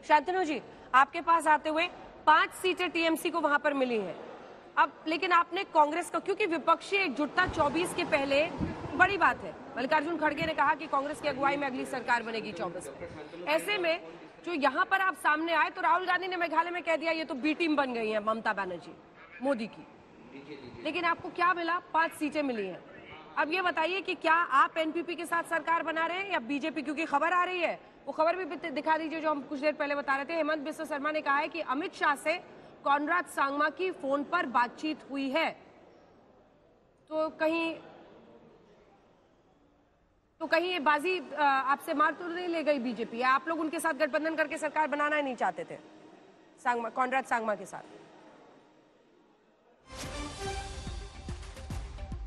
शांतनु जी, आपके पास आते हुए 5 सीटें टीएमसी को वहां पर मिली हैं। अब लेकिन आपने कांग्रेस का, क्योंकि विपक्षी एकजुटता 24 के पहले बड़ी बात है। मल्लिकार्जुन खड़गे ने कहा कि कांग्रेस की अगुवाई में अगली सरकार बनेगी 24 में। ऐसे में जो यहाँ पर आप सामने आए तो राहुल गांधी ने मेघालय में कह दिया ये तो बी टीम बन गई है ममता बनर्जी मोदी की। लेकिन आपको क्या मिला? 5 सीटें मिली हैं। अब ये बताइए कि क्या आप एनपीपी के साथ सरकार बना रहे हैं या बीजेपी? क्योंकि खबर आ रही है, वो खबर भी दिखा दीजिए जो हम कुछ देर पहले बता रहे थे। हेमंत बिस्वा शर्मा ने कहा है कि अमित शाह से कॉनराड सांगमा की फोन पर बातचीत हुई है। तो कहीं ये बाजी आपसे मार तो नहीं ले गई बीजेपी? आप लोग उनके साथ गठबंधन करके सरकार बनाना ही नहीं चाहते थे सांगमा, कॉनराड सांगमा के साथ?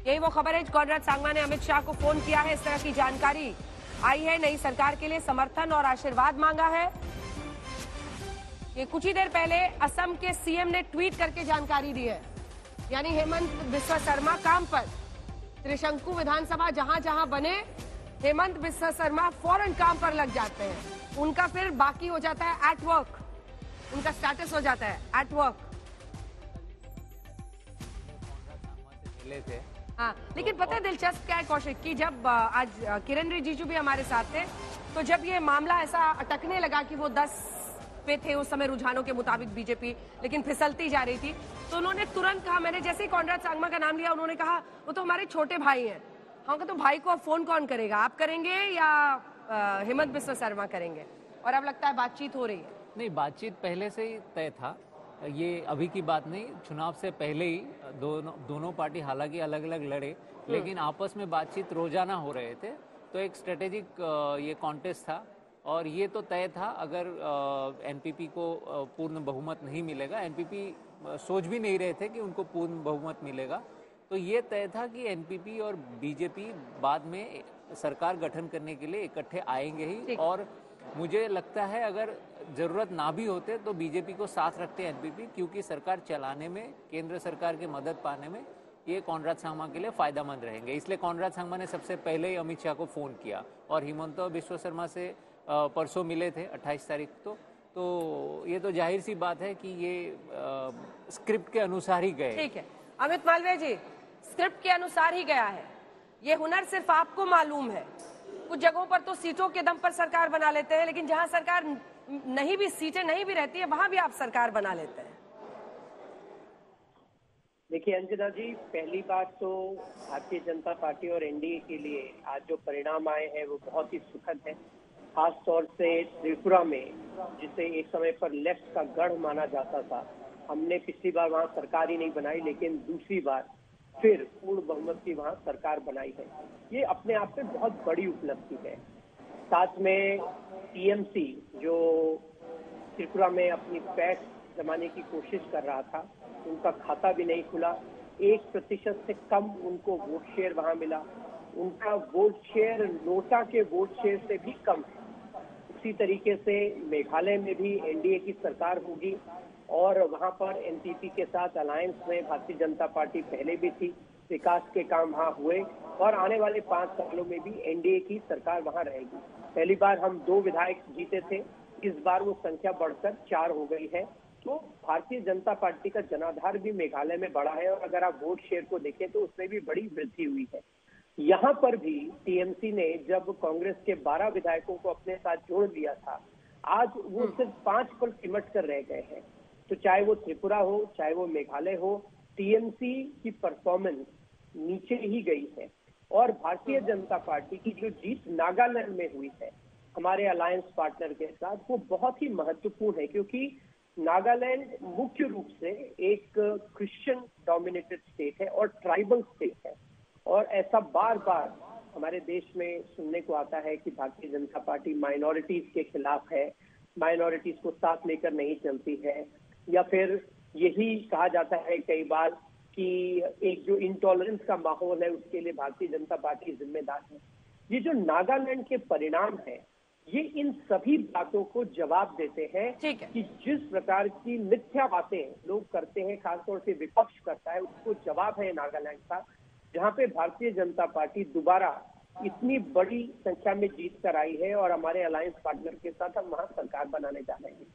यही वो खबर है, कॉनराड सांगमा ने अमित शाह को फोन किया है, इस तरह की जानकारी आई है। नई सरकार के लिए समर्थन और आशीर्वाद मांगा है। ये कुछ ही देर पहले असम के सीएम ने ट्वीट करके जानकारी दी है। यानी हेमंत बिस्वा शर्मा काम पर, त्रिशंकु विधानसभा जहां जहां बने हेमंत बिस्वा शर्मा फौरन काम पर लग जाते हैं। उनका फिर बाकी हो जाता है एट वर्क, उनका स्टेटस हो जाता है एट वर्क। हाँ, लेकिन पता है दिलचस्प क्या है कौशिक, कि जब आज किरण रिजिजू भी हमारे साथ थे, तो जब ये मामला ऐसा अटकने लगा कि वो 10 पे थे उस समय रुझानों के मुताबिक बीजेपी, लेकिन फिसलती जा रही थी, तो उन्होंने तुरंत कहा, मैंने जैसे ही कॉनराड सांगमा का नाम लिया उन्होंने कहा वो तो हमारे छोटे भाई हैं। हाँ, तो भाई को अब फोन कौन करेगा? आप करेंगे या हेमंत बिस्वा शर्मा करेंगे? और अब लगता है बातचीत हो रही है। नहीं, बातचीत पहले से ही तय था, ये अभी की बात नहीं। चुनाव से पहले ही दोनों पार्टी हालांकि अलग अलग लड़े, लेकिन आपस में बातचीत रोजाना हो रहे थे। तो एक स्ट्रेटेजिक ये कॉन्टेस्ट था और ये तो तय था अगर एनपीपी को पूर्ण बहुमत नहीं मिलेगा, एनपीपी सोच भी नहीं रहे थे कि उनको पूर्ण बहुमत मिलेगा, तो ये तय था कि एनपीपी और बीजेपी बाद में सरकार गठन करने के लिए इकट्ठे आएंगे ही। और मुझे लगता है अगर जरूरत ना भी होते तो बीजेपी को साथ रखते एनपीपी, क्योंकि सरकार चलाने में, केंद्र सरकार की मदद पाने में ये कॉनराड सांगमा के लिए फायदेमंद रहेंगे। इसलिए कॉनराड सांगमा ने सबसे पहले ही अमित शाह को फोन किया और हेमंत बिस्वा शर्मा से परसों मिले थे 28 तारीख को। तो ये तो जाहिर सी बात है कि ये स्क्रिप्ट के अनुसार ही गए। ठीक है अमित मालवीय जी, स्क्रिप्ट के अनुसार ही गया है। ये हुनर सिर्फ आपको मालूम है। कुछ जगहों पर तो सीटों के दम पर सरकार बना लेते हैं, लेकिन जहां सरकार नहीं भी, सीटें नहीं भी रहती है, वहां भी आप सरकार बना लेते हैं। देखिए अंजना जी, पहली बात तो भारतीय जनता पार्टी और एनडीए के लिए आज जो परिणाम आए हैं वो बहुत ही सुखद है। खास तौर से त्रिपुरा में, जिसे एक समय पर लेफ्ट का गढ़ माना जाता था, हमने पिछली बार वहां सरकार ही नहीं बनाई, लेकिन दूसरी बार फिर पूर्ण बहुमत की वहां सरकार बनाई है। ये अपने आप में बहुत बड़ी उपलब्धि है। साथ में टीएमसी जो त्रिपुरा में अपनी पैठ जमाने की कोशिश कर रहा था, उनका खाता भी नहीं खुला। 1% से कम उनको वोट शेयर वहां मिला। उनका वोट शेयर नोटा के वोट शेयर से भी कम है। उसी तरीके से मेघालय में भी एनडीए की सरकार होगी और वहां पर एनपीपी के साथ अलायंस में भारतीय जनता पार्टी पहले भी थी। विकास के काम वहां हुए और आने वाले 5 सालों में भी एनडीए की सरकार वहां रहेगी। पहली बार हम 2 विधायक जीते थे, इस बार वो संख्या बढ़कर 4 हो गई है। तो भारतीय जनता पार्टी का जनाधार भी मेघालय में बढ़ा है और अगर आप वोट शेयर को देखें तो उसमें भी बड़ी वृद्धि हुई है। यहाँ पर भी टीएमसी ने जब कांग्रेस के 12 विधायकों को अपने साथ जोड़ लिया था, आज वो सिर्फ 5 पर सिमट कर रह गए हैं। तो चाहे वो त्रिपुरा हो, चाहे वो मेघालय हो, टीएमसी की परफॉर्मेंस नीचे ही गई है। और भारतीय जनता पार्टी की जो जीत नागालैंड में हुई है हमारे अलायंस पार्टनर के साथ, वो बहुत ही महत्वपूर्ण है, क्योंकि नागालैंड मुख्य रूप से एक क्रिश्चियन डोमिनेटेड स्टेट है और ट्राइबल स्टेट है। और ऐसा बार बार हमारे देश में सुनने को आता है कि भारतीय जनता पार्टी माइनॉरिटीज के खिलाफ है, माइनॉरिटीज को साथ लेकर नहीं चलती है, या फिर यही कहा जाता है कई बार कि एक जो इंटॉलरेंस का माहौल है उसके लिए भारतीय जनता पार्टी जिम्मेदार है। ये जो नागालैंड के परिणाम है, ये इन सभी बातों को जवाब देते हैं कि जिस प्रकार की मिथ्या बातें लोग करते हैं, खासतौर से विपक्ष करता है, उसको जवाब है नागालैंड का, जहां पे भारतीय जनता पार्टी दोबारा इतनी बड़ी संख्या में जीत कर आई है और हमारे अलायंस पार्टनर के साथ हम वहां सरकार बनाने जा रहे हैं।